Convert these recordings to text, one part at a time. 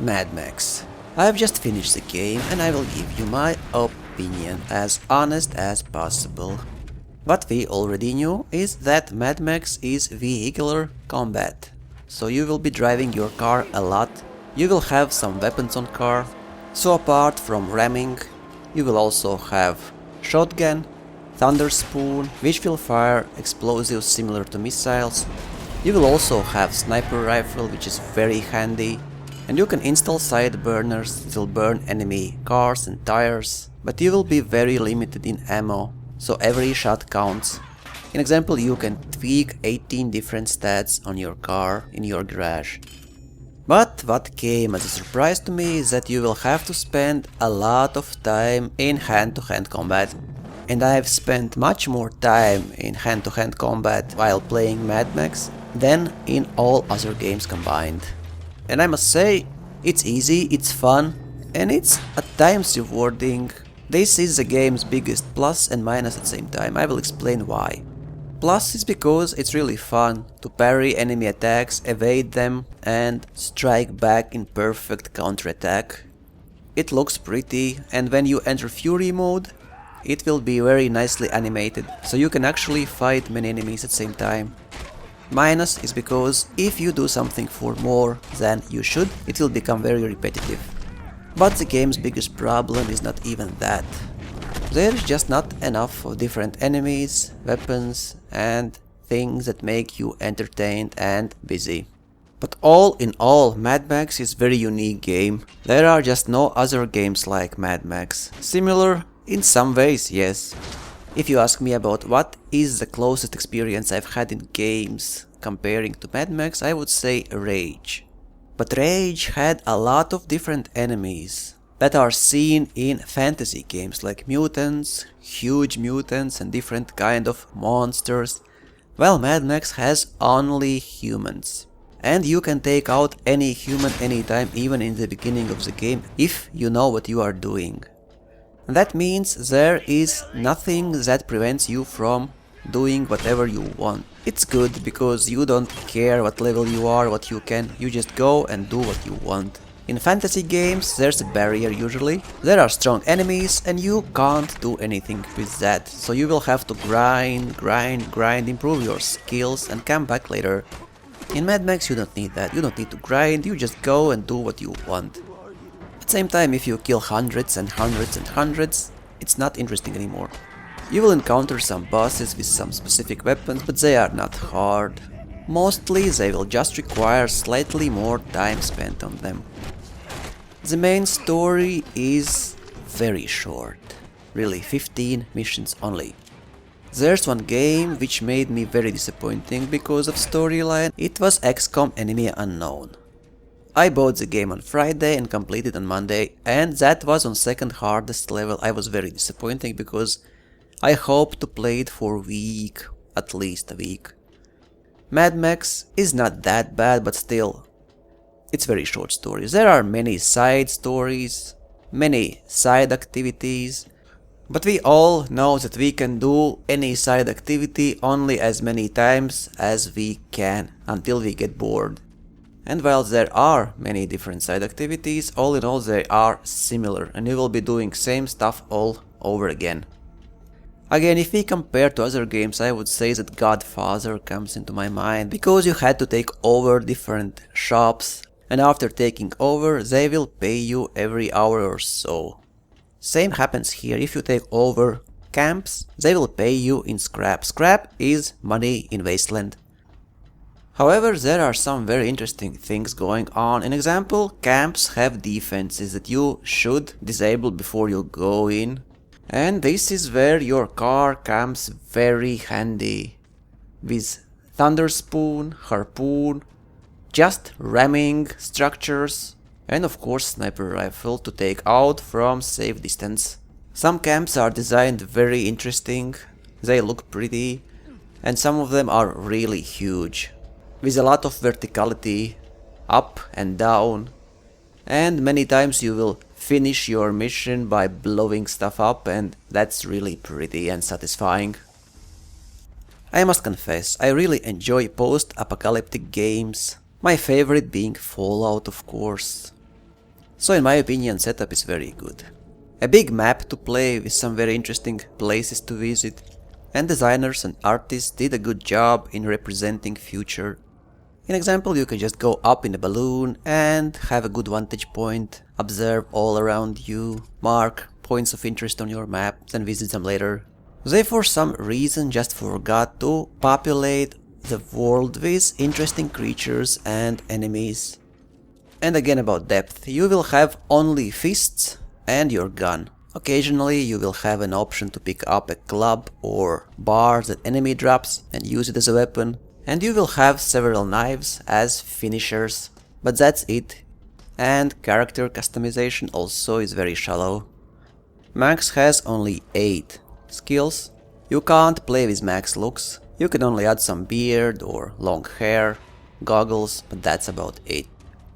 Mad Max. I've just finished the game and I will give you my opinion as honest as possible. What we already knew is that Mad Max is vehicular combat. So you will be driving your car a lot, you will have some weapons on car. So apart from ramming, you will also have shotgun, thunder spoon, which will fire explosives similar to missiles. You will also have sniper rifle, which is very handy. And you can install side burners that will burn enemy cars and tires. But you will be very limited in ammo, so every shot counts. In example, you can tweak 18 different stats on your car in your garage. But what came as a surprise to me is that you will have to spend a lot of time in hand-to-hand combat. And I have spent much more time in hand-to-hand combat while playing Mad Max than in all other games combined. And I must say, it's easy, it's fun, and it's at times rewarding. This is the game's biggest plus and minus at the same time. I will explain why. Plus is because it's really fun to parry enemy attacks, evade them, and strike back in perfect counterattack. It looks pretty, and when you enter Fury mode, it will be very nicely animated, so you can actually fight many enemies at the same time. Minus is because if you do something for more than you should, it will become very repetitive. But the game's biggest problem is not even that. There is just not enough of different enemies, weapons, and things that make you entertained and busy. But all in all, Mad Max is a very unique game. There are just no other games like Mad Max. Similar in some ways, yes. If you ask me about what is the closest experience I've had in games comparing to Mad Max, I would say Rage. But Rage had a lot of different enemies that are seen in fantasy games like mutants, huge mutants and different kind of monsters. Well, Mad Max has only humans. And you can take out any human anytime, even in the beginning of the game, if you know what you are doing. That means there is nothing that prevents you from doing whatever you want. It's good because you don't care what level you are, what you can, you just go and do what you want. In fantasy games there's a barrier usually, there are strong enemies and you can't do anything with that, so you will have to grind, improve your skills and come back later. In Mad Max you don't need that, you don't need to grind, you just go and do what you want. At the same time, if you kill hundreds and hundreds and hundreds, it's not interesting anymore. You will encounter some bosses with some specific weapons, but they are not hard. Mostly they will just require slightly more time spent on them. The main story is very short, really 15 missions only. There's one game which made me very disappointing because of storyline. It was XCOM Enemy Unknown. I bought the game on Friday and completed on Monday, and that was on second hardest level. I was very disappointed because I hoped to play it for a week, at least a week. Mad Max is not that bad, but still, it's very short stories. There are many side stories, many side activities, but we all know that we can do any side activity only as many times as we can, until we get bored. And while there are many different side activities, all in all they are similar and you will be doing same stuff all over again. Again, if we compare to other games, I would say that Godfather comes into my mind, because you had to take over different shops and after taking over they will pay you every hour or so. Same happens here, if you take over camps, they will pay you in scrap. Scrap is money in Wasteland. However, there are some very interesting things going on. In example, camps have defenses that you should disable before you go in. And this is where your car comes very handy. With thunder spoon, harpoon, just ramming structures, and of course sniper rifle to take out from safe distance. Some camps are designed very interesting, they look pretty, and some of them are really huge, with a lot of verticality, up and down, and many times you will finish your mission by blowing stuff up, and that's really pretty and satisfying. I must confess, I really enjoy post-apocalyptic games, my favorite being Fallout of course. So in my opinion, setup is very good. A big map to play with some very interesting places to visit, and designers and artists did a good job in representing future. In example, you can just go up in a balloon and have a good vantage point, observe all around you, mark points of interest on your map, then visit them later. They for some reason just forgot to populate the world with interesting creatures and enemies. And again about depth, you will have only fists and your gun. Occasionally you will have an option to pick up a club or bar that enemy drops and use it as a weapon. And you will have several knives as finishers, but that's it. And character customization also is very shallow. Max has only 8 skills. You can't play with max looks. You can only add some beard or long hair, goggles, but that's about it.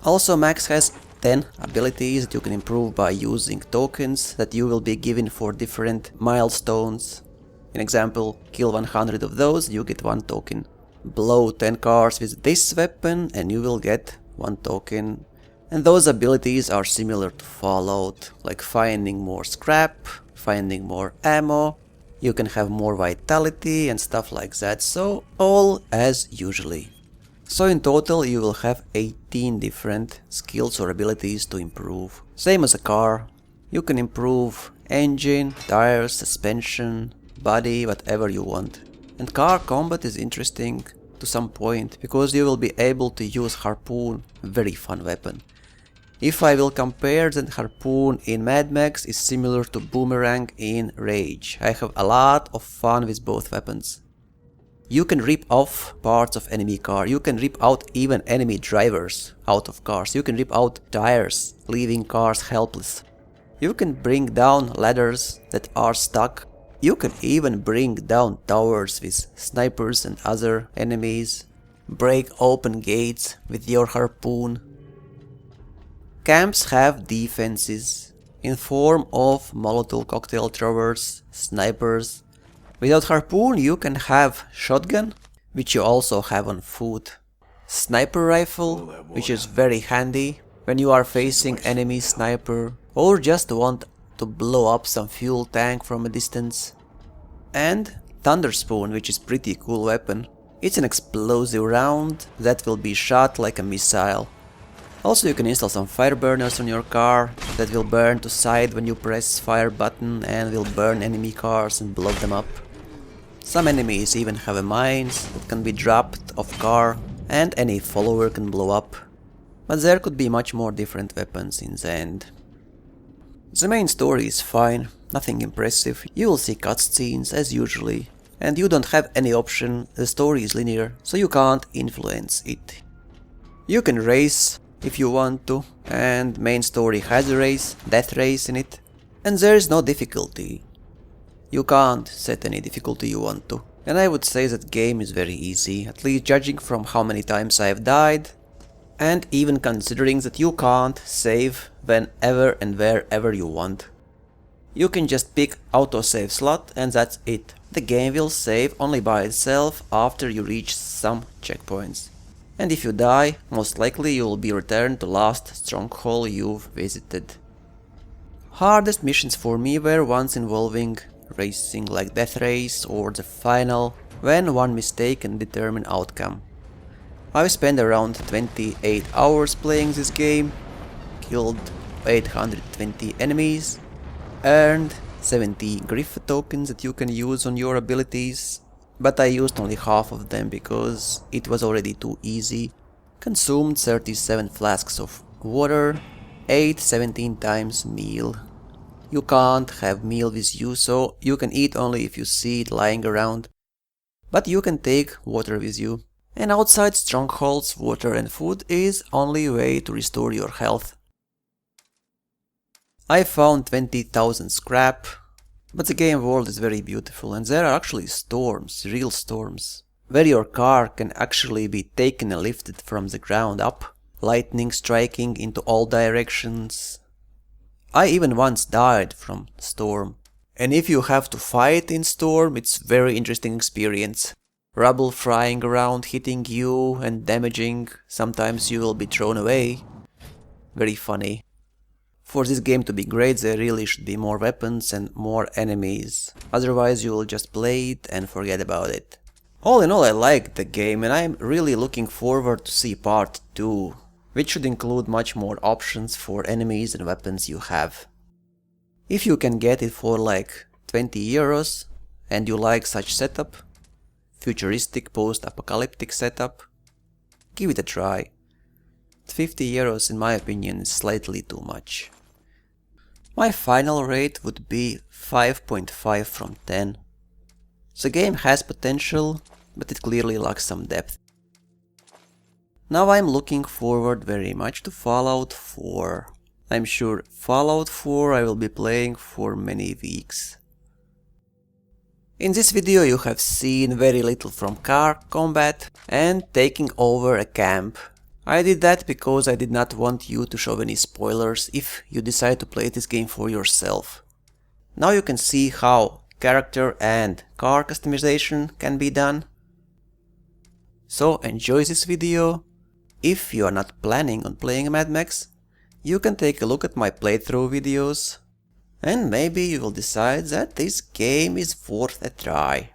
Also, Max has 10 abilities that you can improve by using tokens that you will be given for different milestones. In example, kill 100 of those, you get 1 token. Blow 10 cars with this weapon and you will get 1 token. And those abilities are similar to Fallout, like finding more scrap, finding more ammo, you can have more vitality and stuff like that, so all as usually. So in total you will have 18 different skills or abilities to improve. Same as a car, you can improve engine, tires, suspension, body, whatever you want. And car combat is interesting to some point, because you will be able to use harpoon, very fun weapon. If I will compare, then harpoon in Mad Max is similar to boomerang in Rage. I have a lot of fun with both weapons. You can rip off parts of enemy car, you can rip out even enemy drivers out of cars, you can rip out tires, leaving cars helpless. You can bring down ladders that are stuck. You can even bring down towers with snipers and other enemies. Break open gates with your harpoon. Camps have defenses in form of Molotov cocktail throwers, snipers. Without harpoon you can have shotgun, which you also have on foot. Sniper rifle, which is very handy when you are facing enemy sniper or just want to blow up some fuel tank from a distance. And Thunder Spoon, which is pretty cool weapon. It's an explosive round that will be shot like a missile. Also you can install some fire burners on your car that will burn to side when you press fire button and will burn enemy cars and blow them up. Some enemies even have a mines that can be dropped off car and any follower can blow up. But there could be much more different weapons in the end. The main story is fine, nothing impressive, you will see cutscenes as usually, and you don't have any option, the story is linear, so you can't influence it. You can race if you want to, and main story has a race, death race in it, and there is no difficulty. You can't set any difficulty you want to, and I would say that game is very easy, at least judging from how many times I have died, and even considering that you can't save whenever and wherever you want. You can just pick autosave slot and that's it. The game will save only by itself after you reach some checkpoints. And if you die, most likely you will be returned to last stronghold you've visited. Hardest missions for me were ones involving racing, like Death Race or the final, when one mistake can determine outcome. I've spent around 28 hours playing this game, killed 820 enemies, earned 70 Griff tokens that you can use on your abilities, but I used only half of them because it was already too easy. Consumed 37 flasks of water, ate 17 times meal. You can't have meal with you, so you can eat only if you see it lying around. But you can take water with you. And outside strongholds, water and food is only way to restore your health. I found 20,000 scrap, but the game world is very beautiful and there are actually storms, real storms, where your car can actually be taken and lifted from the ground up, lightning striking into all directions. I even once died from storm, and if you have to fight in storm, it's very interesting experience. Rubble flying around, hitting you and damaging, sometimes you will be thrown away. Very funny. For this game to be great, there really should be more weapons and more enemies. Otherwise you will just play it and forget about it. All in all, I like the game and I'm really looking forward to see part 2, which should include much more options for enemies and weapons you have. If you can get it for like 20 euros and you like such setup, futuristic post-apocalyptic setup, give it a try. 50 euros in my opinion is slightly too much. My final rate would be 5.5 from 10. The game has potential, but it clearly lacks some depth. Now I'm looking forward very much to Fallout 4. I'm sure Fallout 4 I will be playing for many weeks. In this video you have seen very little from car combat and taking over a camp. I did that because I did not want you to show any spoilers if you decide to play this game for yourself. Now you can see how character and car customization can be done. So enjoy this video. If you are not planning on playing Mad Max, you can take a look at my playthrough videos and maybe you will decide that this game is worth a try.